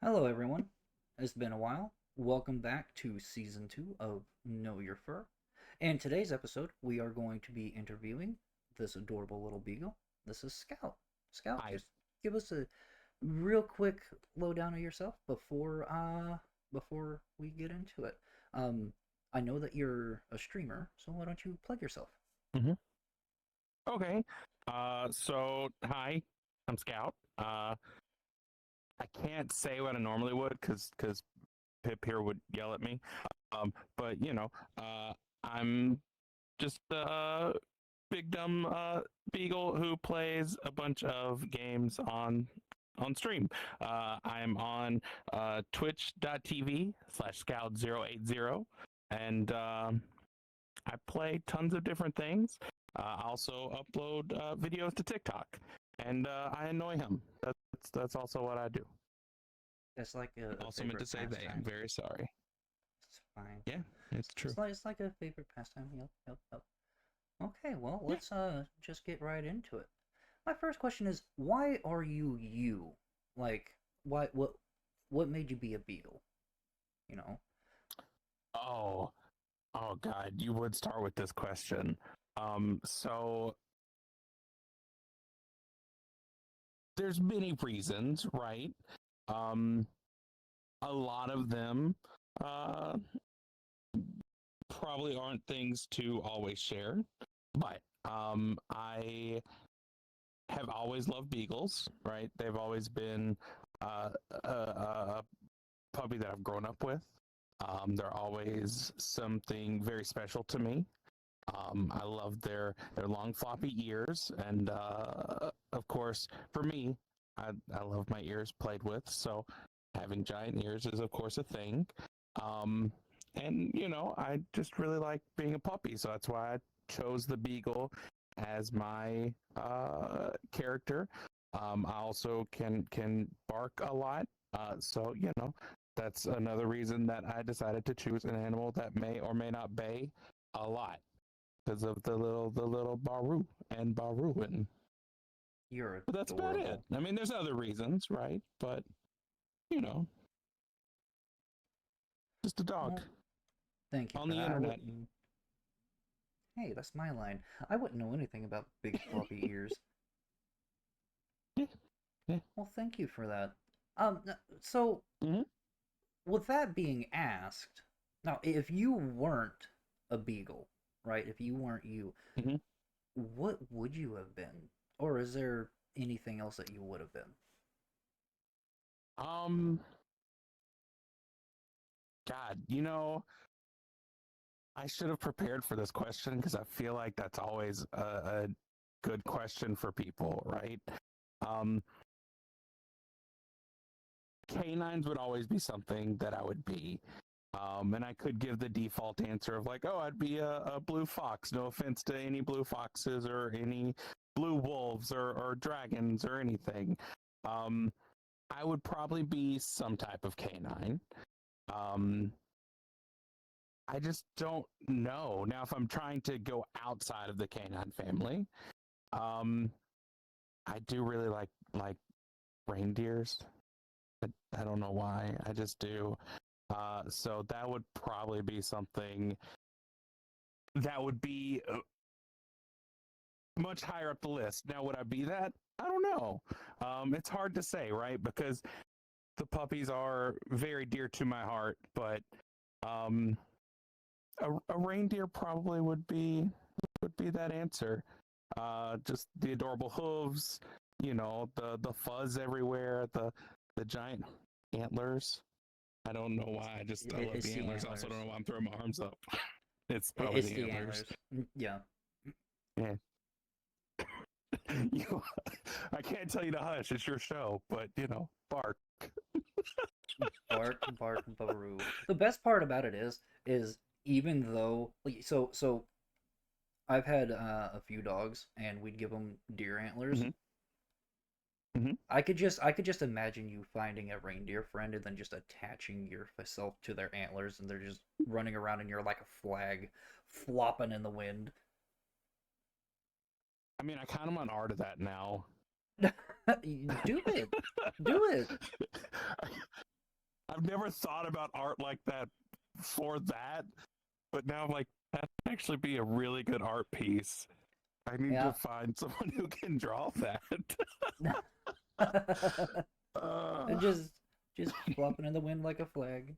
Hello, everyone. It's been a while. Welcome back to season 2 of Know Your Fur. In today's episode, we are going to be interviewing this adorable little beagle. This is Scout. Scout, Hi. just give us a real quick lowdown of yourself before we get into it. Um, I know that you're a streamer, so why don't you plug yourself? hmm Okay. Hi, I'm Scout. I can't say what I normally would because Pip here would yell at me. But I'm just a big dumb beagle who plays a bunch of games on stream. I'm on twitch.tv/scout080, and I play tons of different things. I also upload videos to TikTok, and I annoy him. That's also what I do. It's like a Also meant favorite to say they. I'm pastime. very sorry. It's fine. Yeah, it's true. It's like a favorite pastime. Yep, yep, yep. Okay, well, Yeah. let's just get right into it. My first question is, why are you you? Like, why what made you be a beagle, you know? Oh, oh God, you would start with this question. So there's many reasons, right? Um, a lot of them uh probably aren't things to always share, but I have always loved beagles, right? They've always been a puppy that I've grown up with. They're always something very special to me. I love their long floppy ears, and of course, for me, I love my ears played with. So having giant ears is of course a thing. Um, and I just really like being a puppy, so that's why I chose the beagle as my character. I also can bark a lot, so that's another reason that I decided to choose an animal that may or may not bay a lot because of the little Baru and Baruin. You're But that's about it. adorable. I mean, there's other reasons, right? But you know, just a dog Well, thank you on for the that. I internet. wouldn't. Hey, that's my line. I wouldn't know anything about big floppy ears. Yeah, yeah. Well, thank you for that. So hmm with that being asked, now if you weren't a beagle, right? If you weren't you, hmm what would you have been? Or is there anything else that you would have been? Um, God, I should have prepared for this question because I feel like that's always a good question for people, right? Um, Canines would always be something that I would be. And I could give the default answer of like, oh, I'd be a blue fox. No offense to any blue foxes or any blue wolves or dragons or anything. Um, I would probably be some type of canine. Um, I just don't know. Now, if I'm trying to go outside of the canine family, um, I do really like reindeers. I don't know why. I just do. So that would probably be something that would be much higher up the list. Now, would I be that? I don't know. It's hard to say, right? Because the puppies are very dear to my heart, but um, a reindeer probably would be that answer. Just the adorable hooves, the fuzz everywhere, the giant antlers. I don't know why. I love It's the the antlers. I also don't antlers. know why I'm throwing my arms up. It's probably It's the the antlers. antlers. Yeah. Yeah. you, I can't tell you to hush. It's your show, but bark. Bark, bark, baroo. The best part about it is even though so I've had a few dogs and we'd give them deer antlers. hmm hmm I could just imagine you finding a reindeer friend and then just attaching yourself to their antlers and they're just running around and you're like a flag flopping in the wind. I mean, I kind of want art of that now. Do it. Do it. I've never thought about art like that for that, but now I'm like, that'd actually be a really good art piece. I need to Yeah. find someone who can draw that. uh, just flopping in the wind like a flag.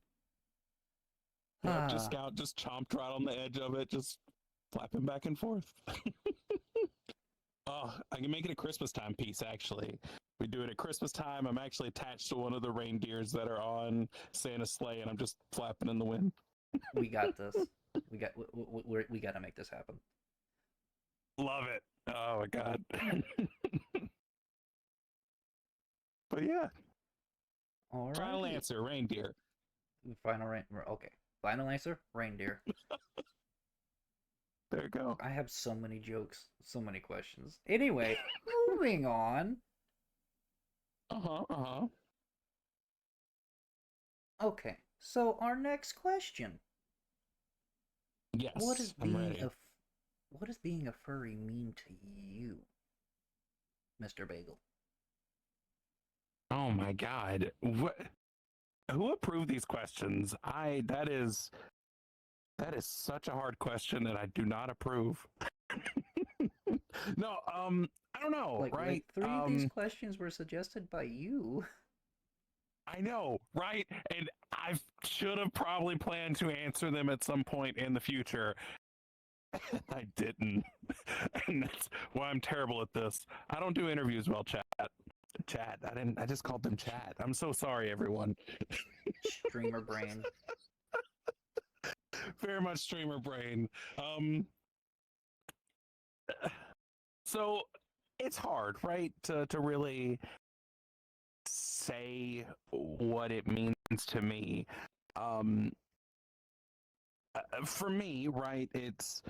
yep, just Ah, Scout just chomped right on the edge of it, just flapping back and forth. Oh, I can make it a Christmas time piece, actually. We do it at Christmas time. I'm actually attached to one of the reindeers that are on Santa's sleigh, and I'm just flapping in the wind. we got this. We got to make this happen. Love it. Oh my god. But yeah, All final right. answer, reindeer. Okay. Final answer, reindeer. There you go. I have so many jokes, so many questions. Anyway, moving on. Uh-huh, uh-huh. Okay, so our next question: What Yes, does I'm being ready. what does being a furry mean to you, Mr. Bagel? Oh my god. What, who approved these questions? That is such a hard question and I do not approve. No, I don't know, Like right? three of these questions were suggested by you. I know, right? And I should have probably planned to answer them at some point in the future. I didn't. And that's why I'm terrible at this. I don't do interviews well, chat. Chat. I just called them chat. I'm so sorry, everyone. Streamer brain. Very much streamer brain. So it's hard, right? To really say what it means to me. Um for me, right, it's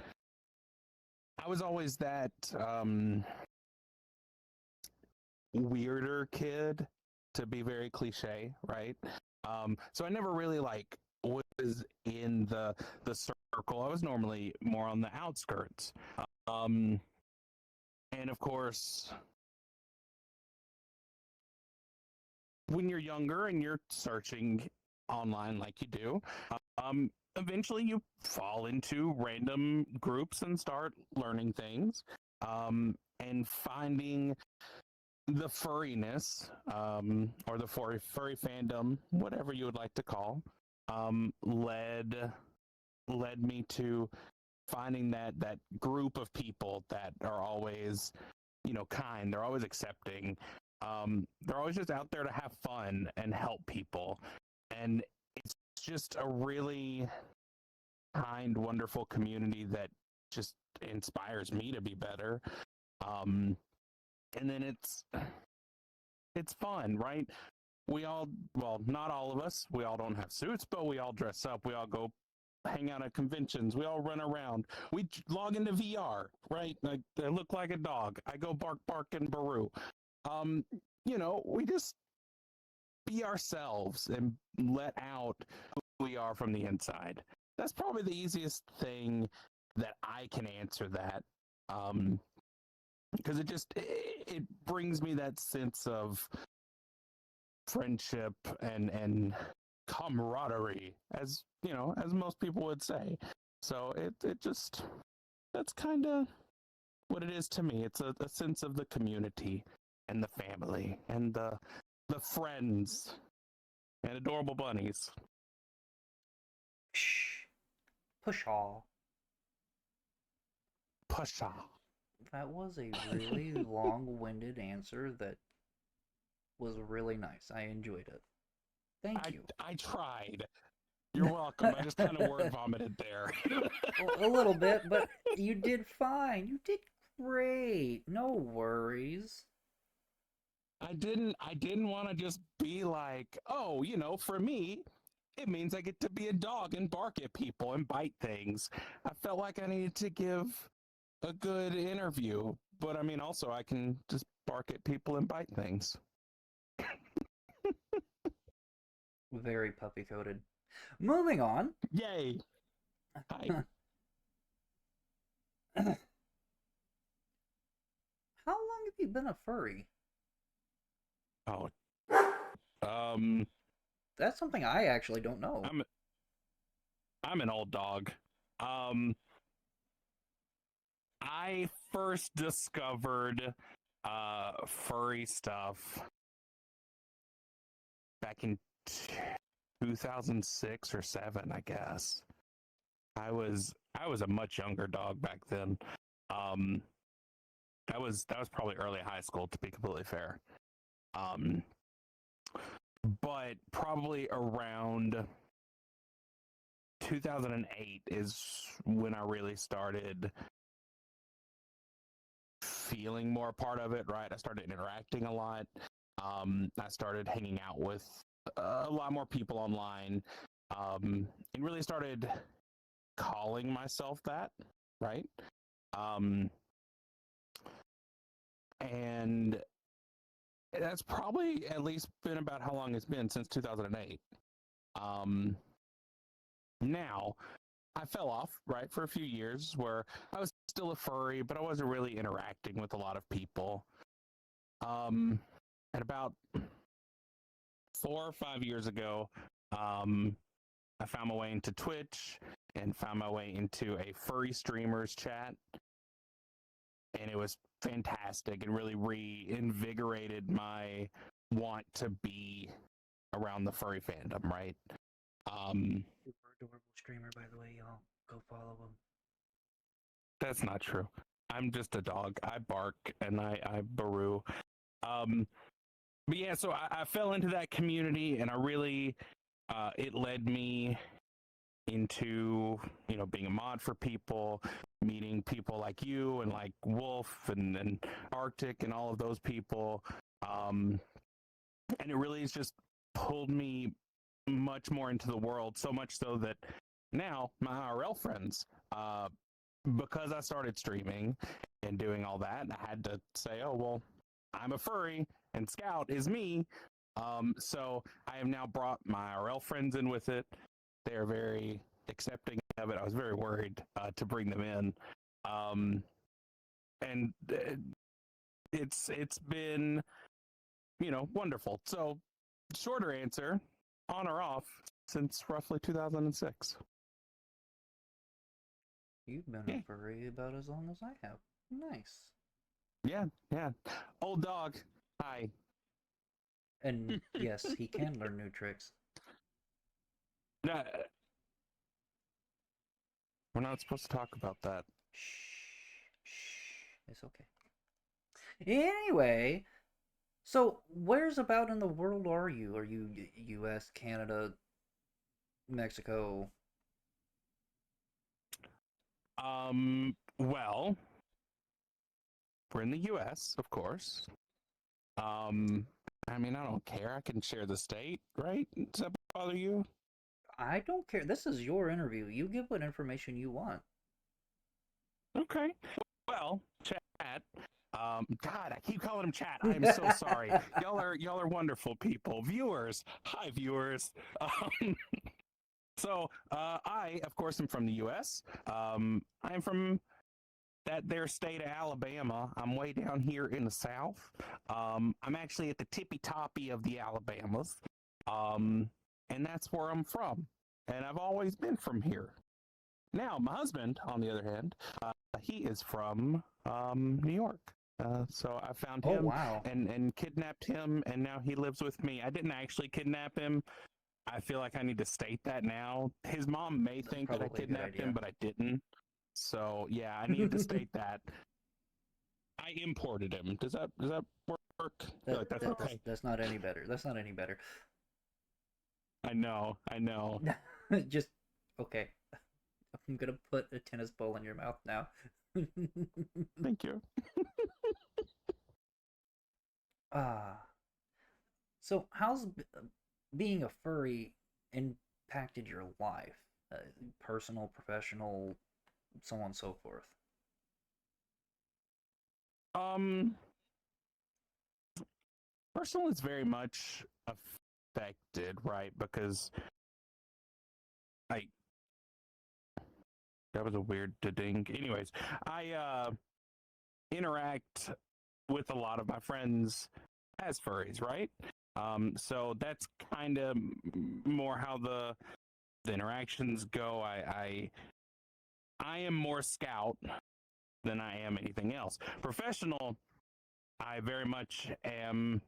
I was always that weirder kid, to be very cliche, right? So I never really like was in the circle. I was normally more on the outskirts. Um, and of course, when you're younger and you're searching online like you do, eventually you fall into random groups and start learning things, and finding the furriness, or the furry fandom, whatever you would like to call, led me to finding that group of people that are always, kind. They're always accepting. They're always just out there to have fun and help people, and it's just a really kind, wonderful community that just inspires me to be better. Um, and then it's fun, right? We all, well, not all of us, we all don't have suits, but we all dress up. We all go hang out at conventions. We all run around. We log into VR, right? I look like a dog. I go bark, bark, and baroo. Um, we just be ourselves and let out who we are from the inside. That's probably the easiest thing that I can answer that. Because it brings me that sense of friendship and camaraderie, as most people would say. So it just, that's kind of what it is to me. It's a sense of the community and the family and the friends and adorable bunnies. Psh, pshaw. Pusha. That was a really long-winded answer that was really nice. I enjoyed it. Thank you. I tried. You're welcome. I just kind of word vomited there. A little bit, but you did fine. You did great. No worries. I didn't want to just be like, oh, for me, it means I get to be a dog and bark at people and bite things. I felt like I needed to give a good interview, but I mean, also I can just bark at people and bite things. Very puppy coated. Moving on. Yay! Hi. How long have you been a furry? Oh, um, That's something I actually don't know. I'm I'm an old dog. Um, I first discovered furry stuff back in 2006 or 7, I guess. I was a much younger dog back then. Um, that was probably early high school, to be completely fair. Um, but probably around 2008 is when I really started feeling more a part of it, right? I started interacting a lot. I started hanging out with a lot more people online, and really started calling myself that, right? Um, and that's probably at least been about how long it's been, since 2008. Um, now, I fell off, right, for a few years where I was still a furry, but I wasn't really interacting with a lot of people. Um, and about 4 or 5 years ago, I found my way into Twitch and found my way into a furry streamers chat, and it was fantastic and really reinvigorated my want to be around the furry fandom, right? Um, Super adorable streamer, by the way, y'all. Go follow him. that's not true. I'm just a dog. I bark and I baroo. Um, but yeah, so I fell into that community, and I really it led me into, being a mod for people, meeting people like you and like Wolf and Arctic and all of those people. Um, and it really has just pulled me much more into the world, so much so that now my IRL friends, because I started streaming and doing all that, I had to say, oh, well, I'm a furry and Scout is me. So I have now brought my IRL friends in with it. They are very accepting of it. I was very worried to bring them in. And it's been, wonderful. So shorter answer, on or off, since roughly 2006. You've been a Yeah, furry about as long as I have. Nice. yeah, yeah. Old dog. Hi. And yes, he can learn new tricks. No, we're not supposed to talk about that. Shh, shh. It's okay. Anyway, so where's about in the world are you? Are you U.S., Canada, Mexico? Well, we're in the US, of course. Um, I mean, I don't care. I can share the state, right? Does that bother you? I don't care. This is your interview. You give what information you want. Okay. Well, chat. God, I keep calling them chat. I am so sorry. Y'all are wonderful people. Viewers. Hi, viewers. I, of course, am from the US. I am from that their state of Alabama. I'm way down here in the South. I'm actually at the tippy toppy of the Alabamas. And that's where I'm from. And I've always been from here. Now, my husband, on the other hand, he is from New York. So I found Oh him wow. and kidnapped him, and now he lives with me. I didn't actually kidnap him. I feel like I need to state that now. His mom may That's think that I probably a good kidnapped him, idea. but I didn't. So yeah, I need to state that I imported him. Does that work? I feel like that's okay. That's not any better. That's not any better. I know. I know. Just okay. I'm gonna put a tennis ball in your mouth now. Thank you. Ah, so how's being a furry impacted your life? Personal, professional, so on and so forth. Um, Personal is very much affected, right? Because I that was a weird ding. Anyways, I interact with a lot of my friends as furries, right? So that's kind of more how the interactions go. I am more scout than I am anything else. Professional, I very much am,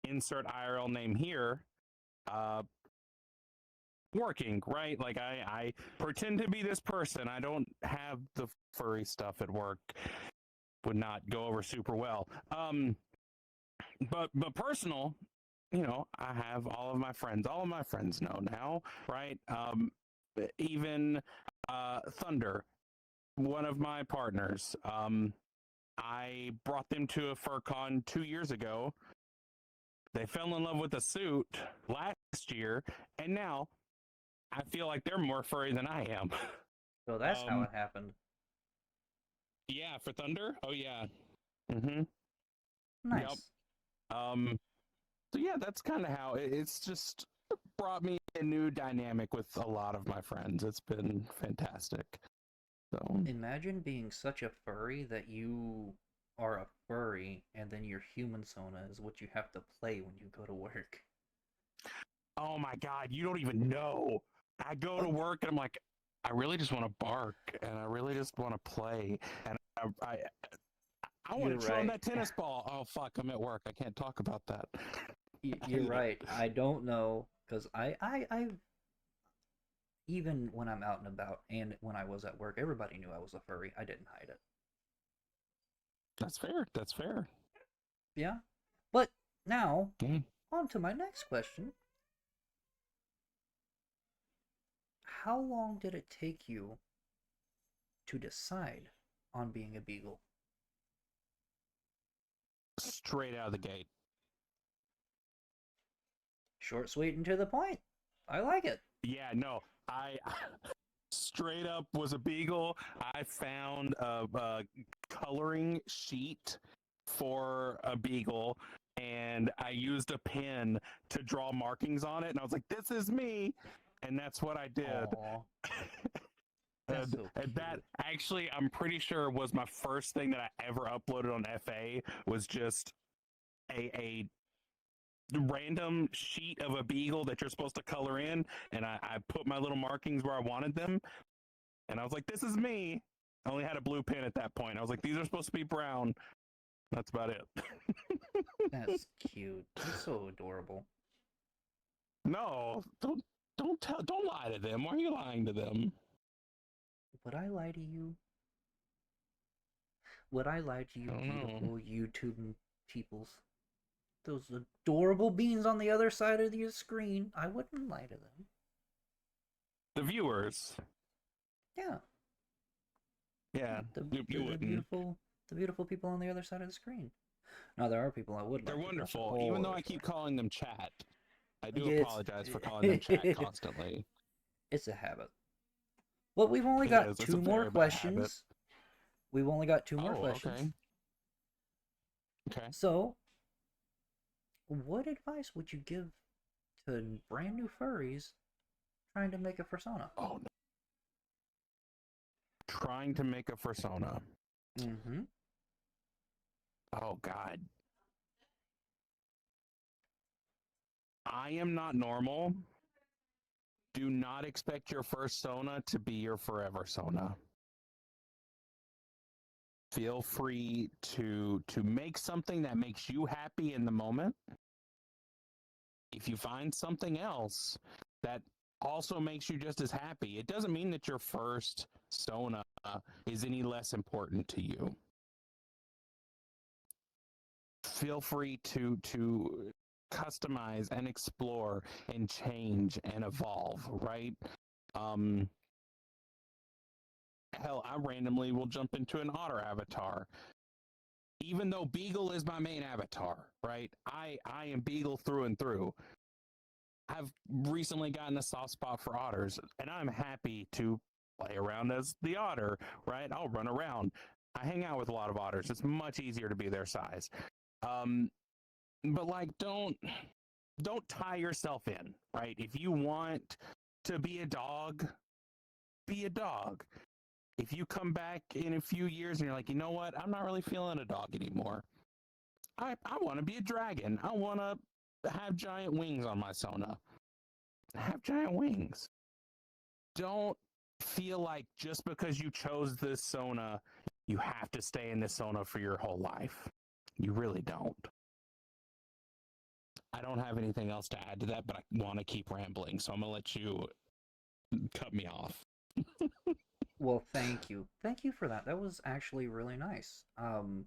insert IRL name here, working, right? Like I pretend to be this person. I don't have the furry stuff at work. Would not go over super well. But personal, I have all of my friends. All of my friends know now, right? Even Thunder, one of my partners. I brought them to a fur con 2 years ago. They fell in love with the suit last year, and now I feel like they're more furry than I am. So that's how it happened. Yeah, for Thunder? Oh yeah. Mm-hmm. Nice. Yep. So yeah, that's kind of how it's just brought me a new dynamic with a lot of my friends. It's been fantastic. So Imagine being such a furry that you are a furry and then your human sona is what you have to play when you go to work. oh my god, you don't even know. I go to work and I'm like, I really just want to bark and I really just want to play and I want to throw right. that tennis ball. Oh fuck, I'm at work. I can't talk about that. You're right. I don't know because I even when I'm out and about and when I was at work, everybody knew I was a furry. I didn't hide it. That's fair. That's fair. Yeah. But now, on to my next question. How long did it take you to decide on being a beagle? Straight out of the gate. Short, sweet, and to the point. I like it. Yeah, no, I straight up was a beagle. I found a coloring sheet for a beagle and I used a pen to draw markings on it and I was like, this is me. And that's what I did. That's so and that actually, I'm pretty sure was my first thing that I ever uploaded on FA was just a random sheet of a beagle that you're supposed to color in. And I put my little markings where I wanted them. And I was like, this is me. I only had a blue pen at that point. I was like, these are supposed to be brown. That's about it. That's cute. That's so adorable. No, don't lie to them. Why are you lying to them? Would I lie to you? Would I lie to you, beautiful YouTube peoples? Those adorable beings on the other side of the screen. I wouldn't lie to them. The viewers. Yeah. Yeah. The beautiful people on the other side of the screen. No, there are people I would. They're wonderful, even though I keep calling them chat. I do apologize for calling them chat constantly. It's a habit. Well, we've only got two more questions. We've only got two more questions. Okay. So, what advice would you give to brand new furries trying to make a fursona? Oh, no. Trying to make a fursona. Mm-hmm. Oh, God. I am not normal. Do not expect your first Sona to be your forever Sona. Feel free to make something that makes you happy in the moment. If you find something else that also makes you just as happy, it doesn't mean that your first Sona is any less important to you. Feel free to customize and explore and change and evolve, right? Hell, I randomly will jump into an otter avatar. Even though Beagle is my main avatar, right? I am Beagle through and through. I've recently gotten a soft spot for otters, and I'm happy to play around as the otter, right? I'll run around. I hang out with a lot of otters. It's much easier to be their size. But like, don't tie yourself in, right? If you want to be a dog, be a dog. If you come back in a few years and you're like, you know what, I'm not really feeling a dog anymore. I want to be a dragon. I want to have giant wings on my Sona. Have giant wings. Don't feel like just because you chose this Sona, you have to stay in this Sona for your whole life. You really don't. I don't have anything else to add to that, but I want to keep rambling, so I'm gonna let you cut me off. Well, thank you. Thank you for that. That was actually really nice. And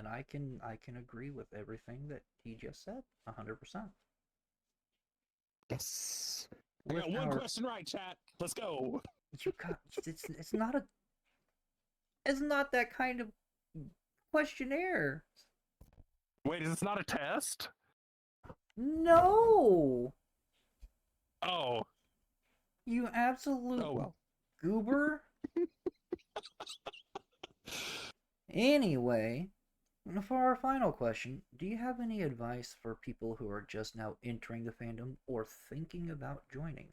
I can agree with everything that he just said, 100%. Yes. I With got one our question right, chat. Let's go. you got it's not that kind of questionnaire. Wait, is this not a test? No. Oh. You absolute Oh well. goober. Anyway, for our final question, do you have any advice for people who are just now entering the fandom or thinking about joining?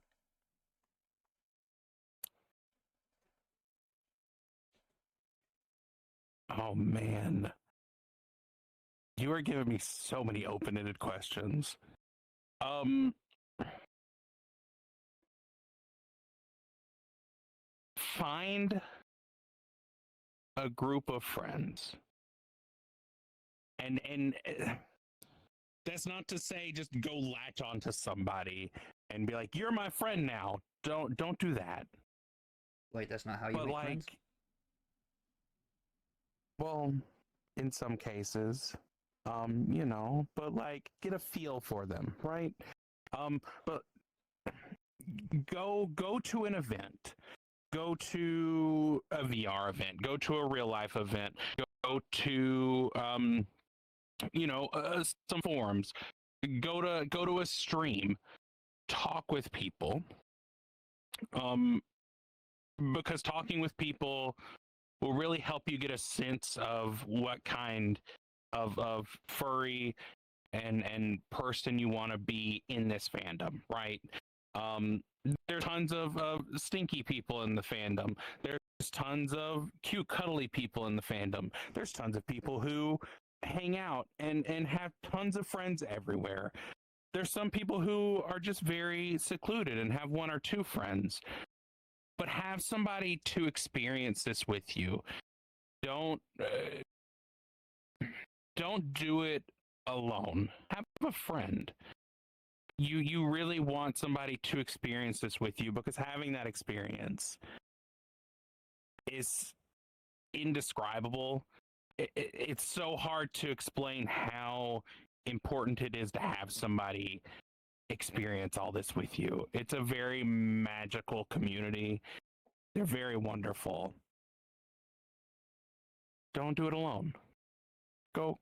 Oh man. You are giving me so many open-ended questions. Um Find a group of friends. And that's not to say just go latch onto somebody and be like, "You're my friend now." Don't do that. Wait, that's not how you But make friends? like, well, in some cases, but like get a feel for them, right? But go to an event, go to a VR event, go to a real life event, go to some forums, go to a stream, talk with people, um, because talking with people will really help you get a sense of what kind of furry and person you want to be in this fandom, right? Um, there's tons of stinky people in the fandom. There's tons of cute, cuddly people in the fandom. There's tons of people who hang out and have tons of friends everywhere. There's some people who are just very secluded and have one or two friends, but have somebody to experience this with you. Don't don't do it alone. Have a friend. You really want somebody to experience this with you, because having that experience is indescribable. It's so hard to explain how important it is to have somebody experience all this with you. It's a very magical community. They're very wonderful. Don't do it alone. Go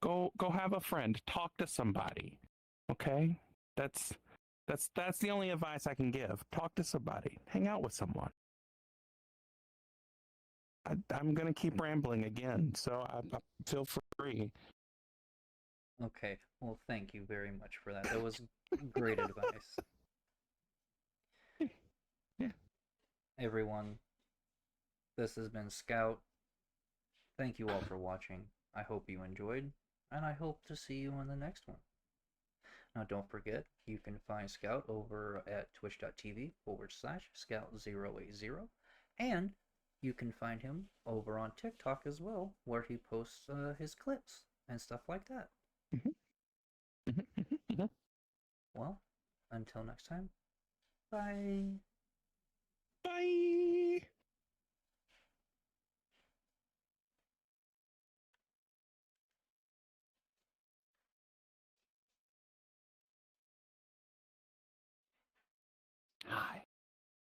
have a friend. Talk to somebody. Okay? That's that's the only advice I can give. Talk to somebody. Hang out with someone. I'm gonna keep rambling again, so I feel free. Okay, well, thank you very much for that. That was great advice. Yeah. Everyone, this has been Scout. Thank you all for watching. I hope you enjoyed, and I hope to see you on the next one. Now, don't forget, you can find Scout over at twitch.tv/Scout080, and you can find him over on TikTok as well, where he posts his clips and stuff like that. Mm-hmm. Mm-hmm. Mm-hmm. Well, until next time, bye. Bye.